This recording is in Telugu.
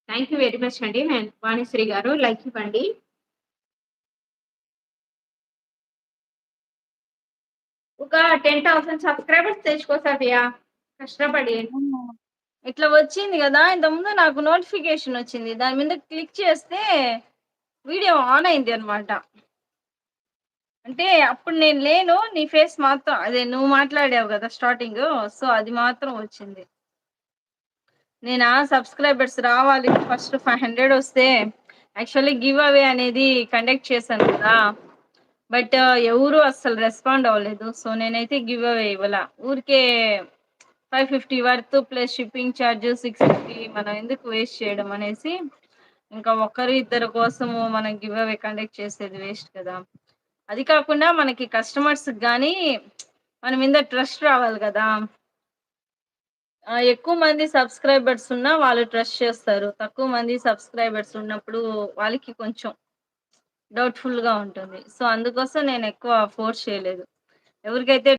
థాంక్ యూ వెరీ మచ్ అండి. వాణిశ్రీ గారు లైక్ ఇవ్వండి. ఒక 10,000 సబ్‌స్క్రైబర్స్ తెచ్చుకో సఫియా కష్టపడి. అవునా! ఇట్లా వచ్చింది గదా! ఇంతకుముందు నాకు నోటిఫికేషన్ వచ్చింది. దాని మీద క్లిక్ చేస్తే వీడియో ఆన్ అయింది అన్నమాట. అంటే అప్పుడు నేను లేను. నీ ఫేస్ మాత్రం అదే నువ్వు మాట్లాడావు గదా! స్టార్టింగు. సో, అది మాత్రం వచ్చింది. నేనా సబ్‌స్క్రైబర్స్ రావాలి ఫస్ట్ 500 వస్తే యాక్చువల్లీ గివ్ అవే అనేది కండక్ట్ చేశాను కదా! బట్ ఎవరు అస్సలు రెస్పాండ్ అవ్వలేదు. సో, నేనైతే గివ్ అవే ఇవ్వలా. ఊరికే 550 వర్త్ ప్లస్ షిప్పింగ్ చార్జ్ 650 మనం ఎందుకు వేస్ట్ చేయడం అనేసి, ఇంకా ఒకరు ఇద్దరు కోసము మనం గివ్ అవే కండక్ట్ చేసేది వేస్ట్ కదా! అది కాకుండా మనకి కస్టమర్స్‌కి గాని మన మీద ట్రస్ట్ రావాలి గదా! ఎక్కువ మంది సబ్‌స్క్రైబర్స్ ఉన్నా వాళ్ళు ట్రస్ట్ చేస్తారు. తక్కువ మంది సబ్‌స్క్రైబర్స్ ఉన్నప్పుడు వాళ్ళకి కొంచెం డౌట్‌ఫుల్‌గా ఉంటుంది. సో, అందుకోసం నేనెక్కువ ఫోర్స్ చేయలేదు. ఎవరికైతే